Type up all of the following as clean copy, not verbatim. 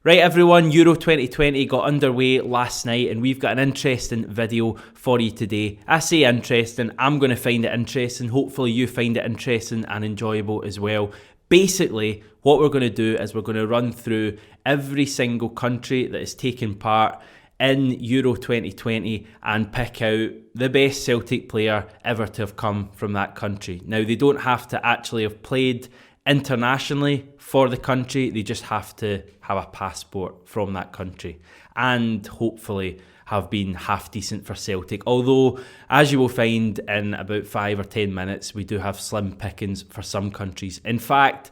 Right everyone, Euro 2020 got underway last night and we've got an interesting video for you today. I say interesting, I'm going to find it interesting. Hopefully you find it interesting and enjoyable as well. Basically, what we're going to do is we're going to run through every single country that has taken part in Euro 2020 and pick out the best Celtic player ever to have come from that country. Now, they don't have to actually have played internationally for the country, they just have to have a passport from that country and hopefully have been half decent for Celtic. Although, as you will find in about 5 or 10 minutes, we do have slim pickings for some countries. In fact,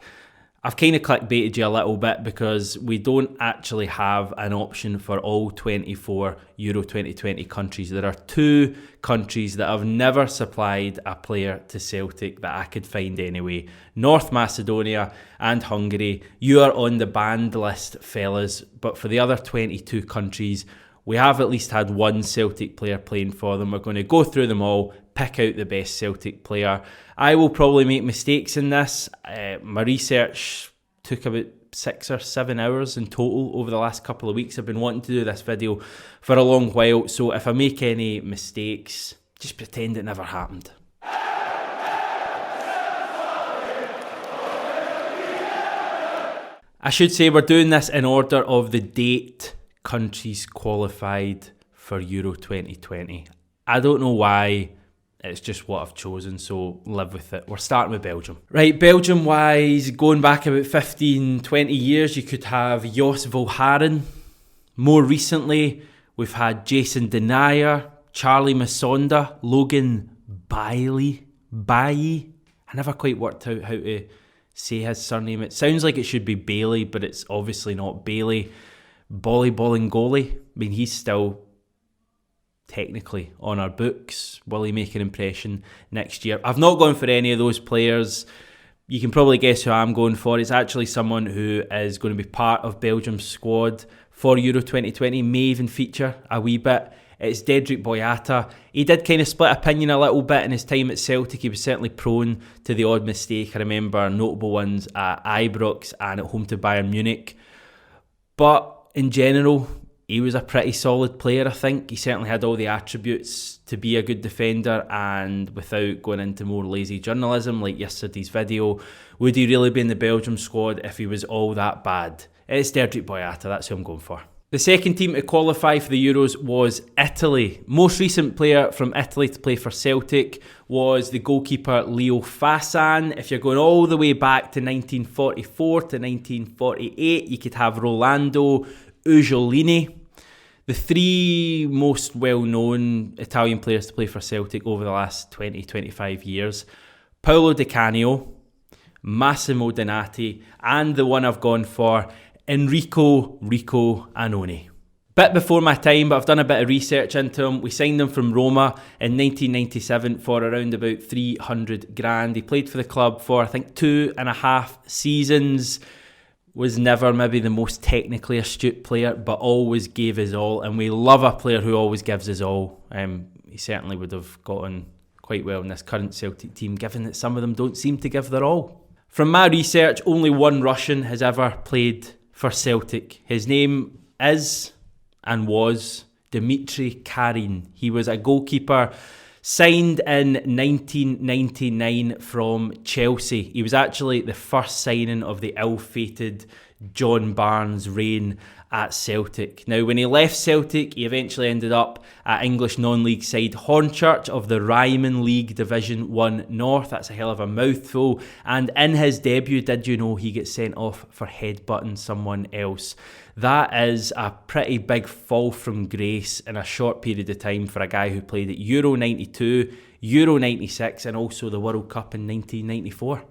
I've kind of clickbaited you a little bit because we don't actually have an option for all 24 Euro 2020 countries. There are 2 countries that have never supplied a player to Celtic that I could find anyway. North Macedonia and Hungary. You are on the banned list, fellas. But for the other 22 countries, we have at least had one Celtic player playing for them. We're going to go through them all, pick out the best Celtic player. I will probably make mistakes in this. My research took about 6 or 7 hours in total over the last couple of weeks. I've been wanting to do this video for a long while, so if I make any mistakes, just pretend it never happened. I should say we're doing this in order of the date countries qualified for Euro 2020. I don't know why, it's just what I've chosen, so live with it. We're starting with Belgium. Right, Belgium-wise, going back about 15, 20 years, you could have Jos Volharen. More recently, we've had Jason Denayer, Charlie Masonda, Logan Bailey. I never quite worked out how to say his surname. It sounds like it should be Bailey, but it's obviously not Bailey. Bolly Bolingoli. I mean, he's still technically on our books. Will he make an impression next year? I've not gone for any of those players. You can probably guess who I'm going for. It's actually someone who is going to be part of Belgium's squad for Euro 2020, may even feature a wee bit. It's Dedryck Boyata. He did kind of split opinion a little bit in his time at Celtic. He was certainly prone to the odd mistake. I remember notable ones at Ibrox and at home to Bayern Munich. But in general, he was a pretty solid player, I think. He certainly had all the attributes to be a good defender, and without going into more lazy journalism like yesterday's video, would he really be in the Belgium squad if he was all that bad? It's Dedryck Boyata, that's who I'm going for. The second team to qualify for the Euros was Italy. Most recent player from Italy to play for Celtic was the goalkeeper Leo Fassan. If you're going all the way back to 1944 to 1948, you could have Rolando Ugolini. The 3 most well-known Italian players to play for Celtic over the last 20-25 years. Paolo Di Canio, Massimo Donati, and the one I've gone for, Enrico Annoni. Bit before my time, but I've done a bit of research into him. We signed him from Roma in 1997 for around about 300 grand. He played for the club for, I think, 2.5 seasons. Was never maybe the most technically astute player, but always gave his all. And we love a player who always gives his all. He certainly would have gotten quite well in this current Celtic team, given that some of them don't seem to give their all. From my research, only one Russian has ever played for Celtic. His name is and was Dmitry Karin. He was a goalkeeper signed in 1999 from Chelsea. He was actually the first signing of the ill-fated John Barnes' reign at Celtic. Now, when he left Celtic, he eventually ended up at English non-league side Hornchurch of the Ryman League Division 1 North. That's a hell of a mouthful. And in his debut, did you know he gets sent off for headbutting someone else? That is a pretty big fall from grace in a short period of time for a guy who played at Euro 92, Euro 96 and also the World Cup in 1994.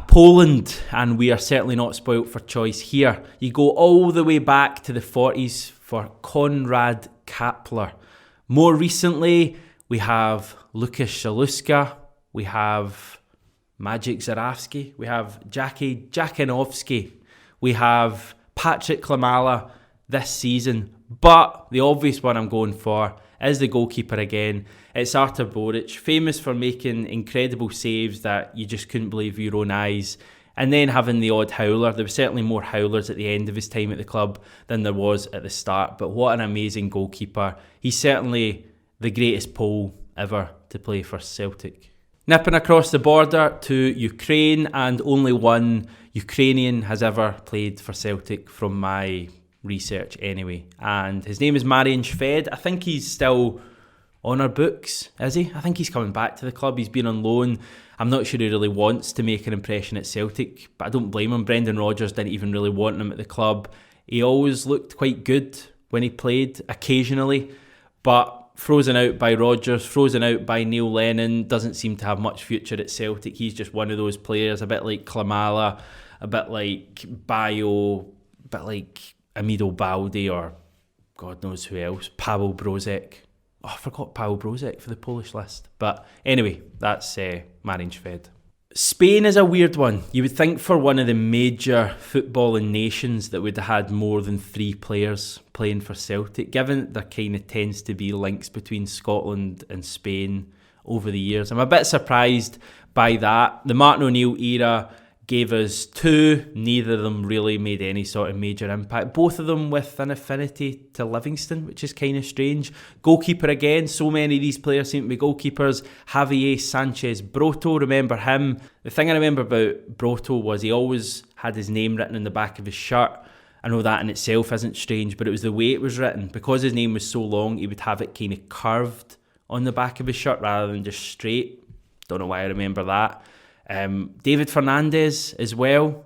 Poland, and we are certainly not spoilt for choice here. You go all the way back to the 40s for Konrad Kapler. More recently, we have Lukasz Zaluska, we have Maciej Żurawski, we have Jackie Jakinowski, we have Patrick Klimala this season. But the obvious one I'm going for is the goalkeeper again. It's Artur Boric, famous for making incredible saves that you just couldn't believe your own eyes. and then having the odd howler. There were certainly more howlers at the end of his time at the club than there was at the start, but what an amazing goalkeeper. He's certainly the greatest Pole ever to play for Celtic. Nipping across the border to Ukraine, and only one Ukrainian has ever played for Celtic from my research anyway, and his name is Marian Shved. I think he's still on our books, is he? I think he's coming back to the club. He's been on loan. I'm not sure he really wants to make an impression at Celtic, but I don't blame him. Brendan Rodgers didn't even really want him at the club. He always looked quite good when he played, occasionally, but frozen out by Rodgers, frozen out by Neil Lennon, doesn't seem to have much future at Celtic. He's just one of those players, a bit like Klimala, a bit like Bayo, a bit like Amido Baldi, or God knows who else, Paweł Brozek. Oh, I forgot Paweł Brozek for the Polish list. But anyway, that's Marian Shved. Spain is a weird one. You would think for one of the major footballing nations that would have had more than 3 players playing for Celtic, given that there kind of tends to be links between Scotland and Spain over the years. I'm a bit surprised by that. The Martin O'Neill era gave us 2. Neither of them really made any sort of major impact. Both of them with an affinity to Livingston, which is kind of strange. Goalkeeper again. So many of these players seem to be goalkeepers. Javier Sanchez Broto, remember him? The thing I remember about Broto was he always had his name written in the back of his shirt. I know that in itself isn't strange, but it was the way it was written. Because his name was so long, he would have it kind of curved on the back of his shirt rather than just straight. Don't know why I remember that. David Fernandez as well.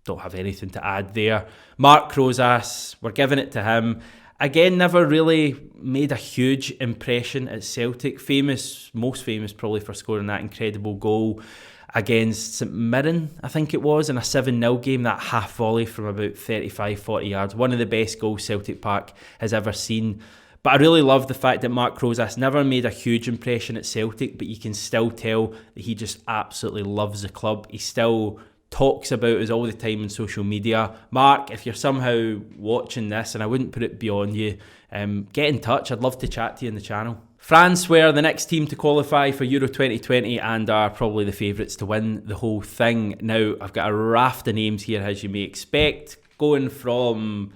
Don't have anything to add there. Mark Crozas, we're giving it to him. Again, never really made a huge impression at Celtic. Most famous probably for scoring that incredible goal against St Mirren, I think it was, in a 7-0 game, that half volley from about 35-40 yards. One of the best goals Celtic Park has ever seen. But I really love the fact that Mark Crozas never made a huge impression at Celtic, but you can still tell that he just absolutely loves the club. He still talks about us all the time on social media. Mark, if you're somehow watching this, and I wouldn't put it beyond you, get in touch. I'd love to chat to you on the channel. France were the next team to qualify for Euro 2020 and are probably the favourites to win the whole thing. Now, I've got a raft of names here, as you may expect, going from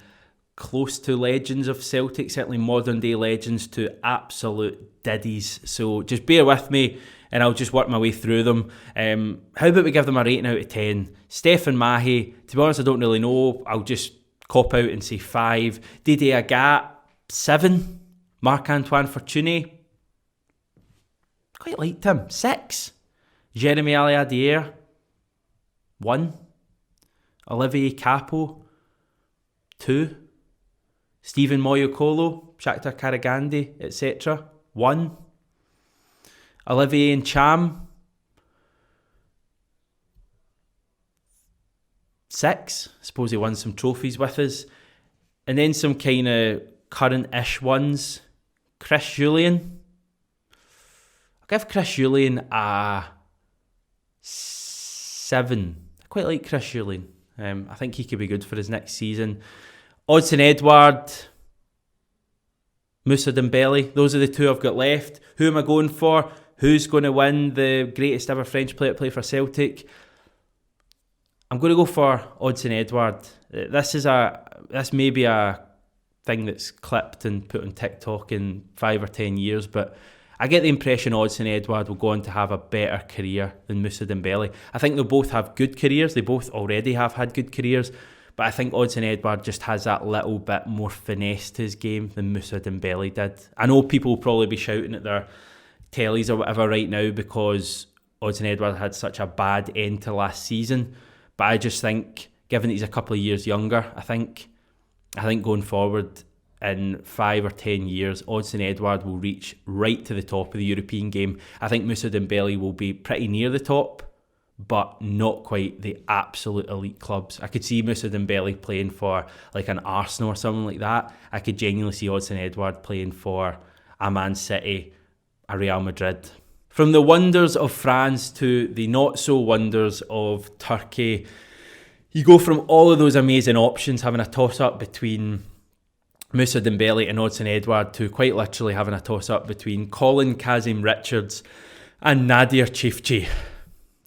close to legends of Celtic, certainly modern day legends, to absolute diddies. So just bear with me and I'll just work my way through them. How about we give them a rating out of 10? Stefan Mahe, to be honest, I don't really know. I'll just cop out and say 5. Didier Agat, 7. Marc-Antoine Fortuné, quite liked him, 6. Jeremy Aliadier, 1. Olivier Capo, 2. Stephen Moyokolo, Shakhtar Karagandhi, etc. 1. Olivier Ncham, 6. I suppose he won some trophies with us. And then some kind of current-ish ones. Chris Julian. I'll give Chris Julian a 7. I quite like Chris Julian. I think he could be good for his next season. Odsonne Edouard, Moussa Dembele. Those are the 2 I've got left. Who am I going for? Who's going to win the greatest ever French player to play for Celtic? I'm going to go for Odsonne Edouard. This may be a thing that's clipped and put on TikTok in 5 or 10 years, but I get the impression Odsonne Edouard will go on to have a better career than Moussa Dembele. I think they'll both have good careers. They both already have had good careers, but I think Odsonne Edouard just has that little bit more finesse to his game than Moussa Dembele did. I know people will probably be shouting at their tellies or whatever right now because Odsonne Edouard had such a bad end to last season, but I just think, given that he's a couple of years younger, I think going forward in 5 or 10 years, Odsonne Edouard will reach right to the top of the European game. I think Moussa Dembele will be pretty near the top, but not quite the absolute elite clubs. I could see Moussa Dembele playing for like an Arsenal or something like that. I could genuinely see Odsonne Edouard playing for a Man City, a Real Madrid. From the wonders of France to the not so wonders of Turkey, you go from all of those amazing options, having a toss-up between Moussa Dembele and Odsonne Edouard, to quite literally having a toss-up between Colin Kazim Richards and Nadir Chifchi.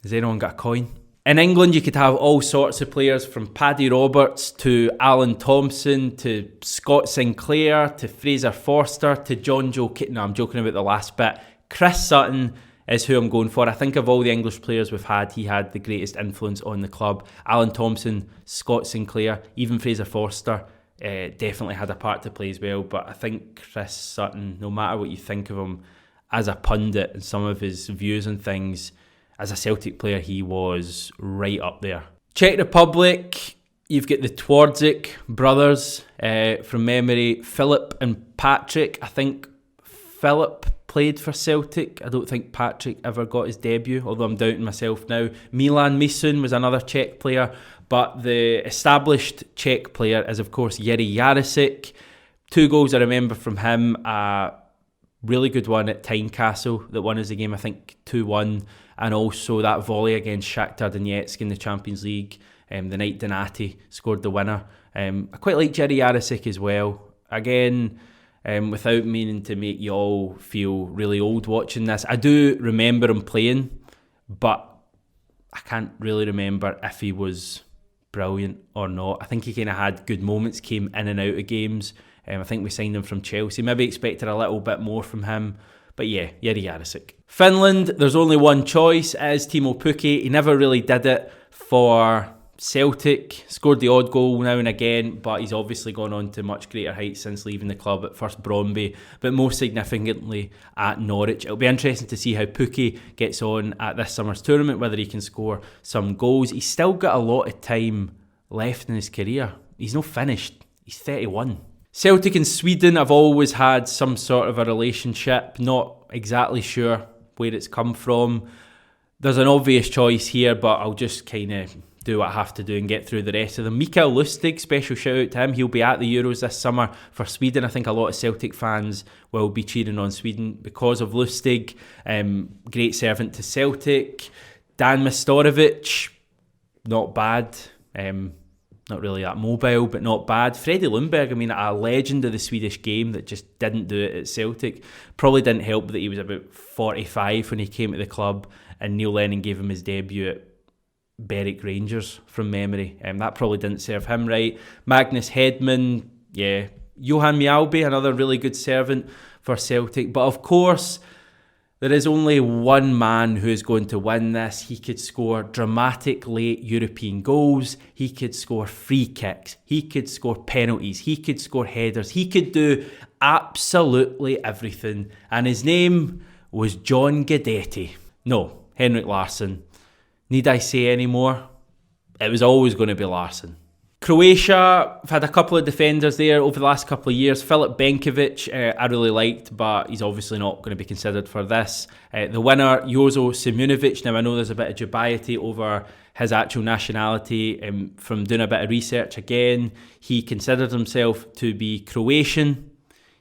Has anyone got a coin? In England, you could have all sorts of players from Paddy Roberts to Alan Thompson to Scott Sinclair to Fraser Forster to John Joe... No, I'm joking about the last bit. Chris Sutton is who I'm going for. I think of all the English players we've had, he had the greatest influence on the club. Alan Thompson, Scott Sinclair, even Fraser Forster definitely had a part to play as well. But I think Chris Sutton, no matter what you think of him, as a pundit and some of his views on things, as a Celtic player, he was right up there. Czech Republic, you've got the Twardzik brothers from memory, Philip and Patrick. I think Philip played for Celtic. I don't think Patrick ever got his debut, although I'm doubting myself now. Milan Misun was another Czech player, but the established Czech player is, of course, Jiří Jarosik. 2 goals I remember from him. Really good one at Tynecastle that won us the game, I think 2-1, and also that volley against Shakhtar Donetsk in the Champions League, the night Donati scored the winner. I quite like Jiří Jarosik as well. Again, without meaning to make you all feel really old watching this, I do remember him playing, but I can't really remember if he was brilliant or not. I think he kind of had good moments, came in and out of games. I think we signed him from Chelsea. Maybe expected a little bit more from him. But yeah, Jiří Jarosik. Finland, there's only one choice. It is Timo Pukki. He never really did it for Celtic. Scored the odd goal now and again, but he's obviously gone on to much greater heights since leaving the club, at first Brøndby, but most significantly at Norwich. It'll be interesting to see how Pukki gets on at this summer's tournament, whether he can score some goals. He's still got a lot of time left in his career. He's not finished. He's 31. Celtic and Sweden have always had some sort of a relationship, not exactly sure where it's come from. There's an obvious choice here, but I'll just kind of do what I have to do and get through the rest of them. Mikael Lustig, special shout out to him. He'll be at the Euros this summer for Sweden. I think a lot of Celtic fans will be cheering on Sweden because of Lustig. Great servant to Celtic. Dan Mistorovic, not bad. Not really that mobile, but not bad. Freddie Lundberg, I mean, a legend of the Swedish game that just didn't do it at Celtic. Probably didn't help that he was about 45 when he came to the club and Neil Lennon gave him his debut at Berwick Rangers from memory. That probably didn't serve him right. Magnus Hedman, yeah. Johan Mjällby, another really good servant for Celtic. But of course, there is only one man who is going to win this. He could score dramatic late European goals. He could score free kicks. He could score penalties. He could score headers. He could do absolutely everything. And his name was John Guidetti. No, Henrik Larsson. Need I say any more? It was always going to be Larsson. Croatia, I've had a couple of defenders there over the last couple of years. Filip Benkovic, I really liked, but he's obviously not going to be considered for this. The winner, Jozo Simunovic. Now, I know there's a bit of dubiety over his actual nationality. From doing a bit of research again, he considered himself to be Croatian.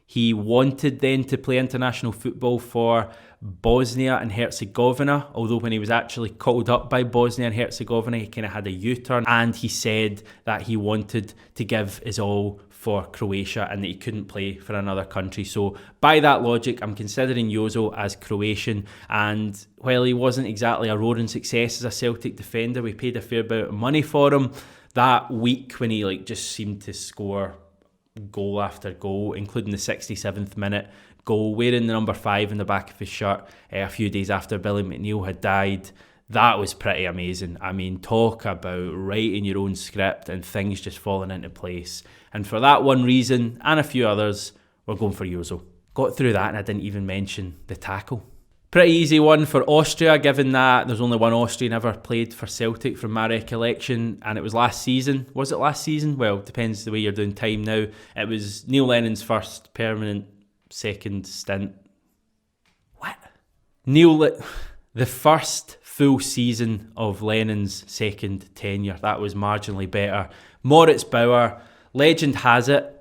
He wanted then to play international football for Bosnia and Herzegovina, although when he was actually called up by Bosnia and Herzegovina, he kind of had a U-turn, and he said that he wanted to give his all for Croatia and that he couldn't play for another country. So by that logic, I'm considering Jozo as Croatian, and while he wasn't exactly a roaring success as a Celtic defender, we paid a fair bit of money for him. That week when he just seemed to score goal after goal, including the 67th minute goal, wearing the number 5 in the back of his shirt a few days after Billy McNeil had died. That was pretty amazing. I mean, talk about writing your own script and things just falling into place. And for that one reason, and a few others, we're going for Jozo. Got through that and I didn't even mention the tackle. Pretty easy one for Austria, given that there's only one Austrian ever played for Celtic from my recollection, and it was last season. Was it last season? Well, depends the way you're doing time now. It was Neil Lennon's first permanent second stint. What? The first full season of Lennon's second tenure. That was marginally better. Moritz Bauer, legend has it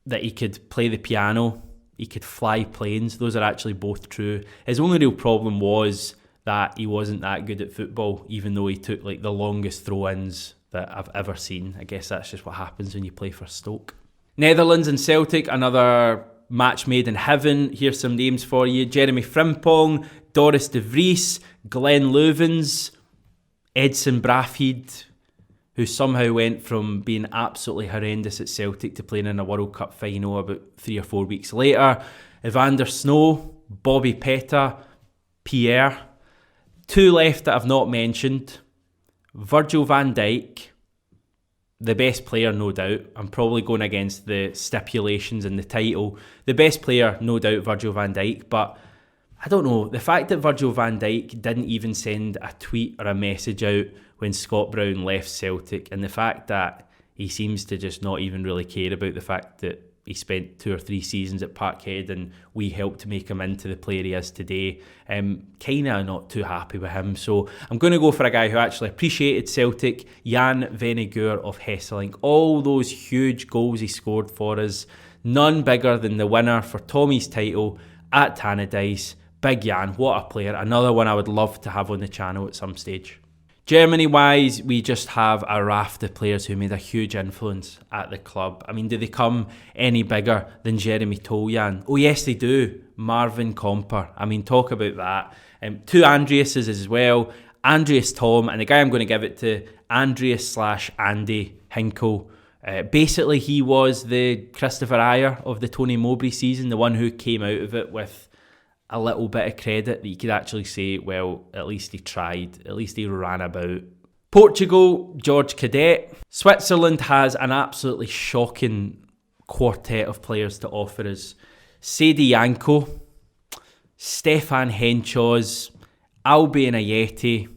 that he could play the piano. He could fly planes. Those are actually both true. His only real problem was that he wasn't that good at football, even though he took the longest throw-ins that I've ever seen. I guess that's just what happens when you play for Stoke. Netherlands and Celtic, another match made in heaven. Here's some names for you. Jeremy Frimpong, Doris de Vries, Glenn Loovens. Edson Braafheid, who somehow went from being absolutely horrendous at Celtic to playing in a World Cup final about 3 or 4 weeks later. Evander Snow, Bobby Petta, Pierre. 2 left that I've not mentioned. Virgil van Dijk, the best player, no doubt. I'm probably going against the stipulations in the title. The best player, no doubt, Virgil van Dijk, but I don't know. The fact that Virgil van Dijk didn't even send a tweet or a message out when Scott Brown left Celtic, and the fact that he seems to just not even really care about the fact that he spent 2 or 3 seasons at Parkhead and we helped to make him into the player he is today. Kind of not too happy with him. So I'm going to go for a guy who actually appreciated Celtic, Jan Vennegoor of Hesselink. All those huge goals he scored for us, none bigger than the winner for Tommy's title at Tannadice. Big Jan, what a player. Another one I would love to have on the channel at some stage. Germany-wise, we just have a raft of players who made a huge influence at the club. I mean, do they come any bigger than Jeremy Toljan? Oh yes, they do. Marvin Comper. I mean, talk about that. 2 Andreases as well. Andreas Tom, and the guy I'm going to give it to, Andreas/Andy Hinkle. Basically, he was the Christopher Ayer of the Tony Mowbray season, the one who came out of it with a little bit of credit that you could actually say, well, at least he tried, at least he ran about. Portugal, George Cadet. Switzerland has an absolutely shocking quartet of players to offer us. Sadi Janko, Stefan Henchos, Albion Ayeti,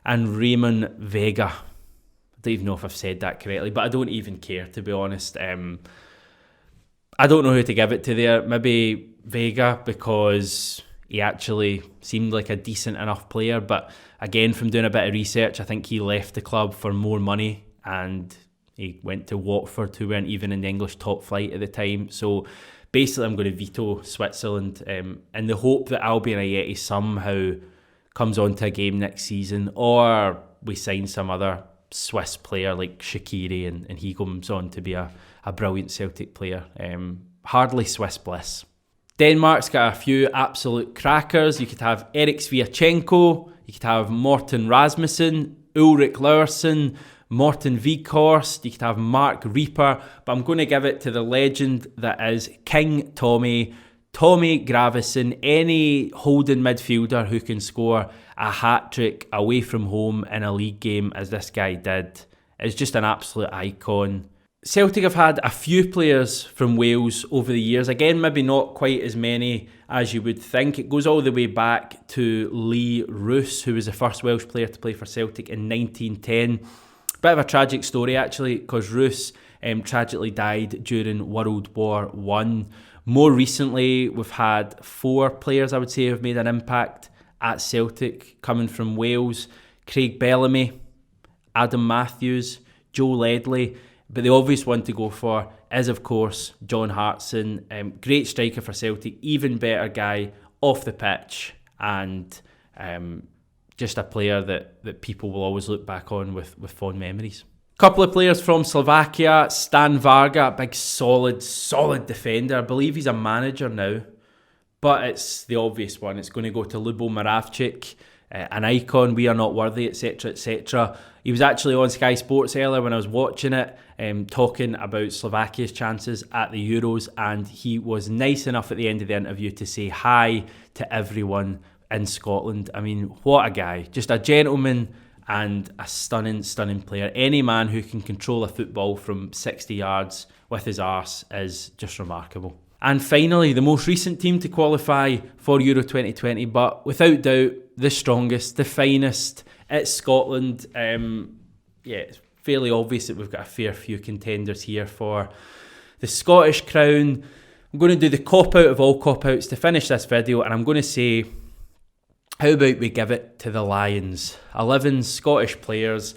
and Raymond Vega. I don't even know if I've said that correctly, but I don't even care, to be honest. I don't know who to give it to there. Maybe Vega, because he actually seemed like a decent enough player, but again, from doing a bit of research, I think he left the club for more money and he went to Watford, who weren't even in the English top flight at the time. So basically I'm going to veto Switzerland in the hope that Albion Ayeti somehow comes onto a game next season, or we sign some other Swiss player like Shaqiri and he comes on to be a brilliant Celtic player. Hardly Swiss bliss. Denmark's got a few absolute crackers. You could have Erik Sviatchenko, you could have Morten Rasmussen, Ulrik Laursen, Morten Vikhorst, you could have Mark Reaper, but I'm going to give it to the legend that is King Tommy Gravesen, any holding midfielder who can score a hat-trick away from home in a league game as this guy did is just an absolute icon. Celtic have had a few players from Wales over the years. Again, maybe not quite as many as you would think. It goes all the way back to Lee Roos, who was the first Welsh player to play for Celtic in 1910. Bit of a tragic story, actually, because Roos tragically died during World War I. More recently, we've had 4 players, I would say, who have made an impact at Celtic, coming from Wales. Craig Bellamy, Adam Matthews, Joe Ledley. But the obvious one to go for is, of course, John Hartson. Great striker for Celtic, even better guy off the pitch, and just a player that people will always look back on with fond memories. Couple of players from Slovakia. Stan Varga, a big solid defender. I believe he's a manager now, but it's the obvious one. It's going to go to Lubo Moravcik, an icon, we are not worthy, etc, etc. He was actually on Sky Sports earlier when I was watching it, talking about Slovakia's chances at the Euros, and he was nice enough at the end of the interview to say hi to everyone in Scotland. I mean, what a guy. Just a gentleman and a stunning player. Any man who can control a football from 60 yards with his arse is just remarkable. And finally, the most recent team to qualify for Euro 2020, but without doubt, the strongest, the finest. It's Scotland. It's fairly obvious that we've got a fair few contenders here for the Scottish crown. I'm going to do the cop-out of all cop-outs to finish this video, and I'm going to say, how about we give it to the Lions? 11 Scottish players.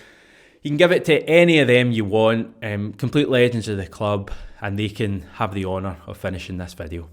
You can give it to any of them you want, complete legends of the club, and they can have the honour of finishing this video.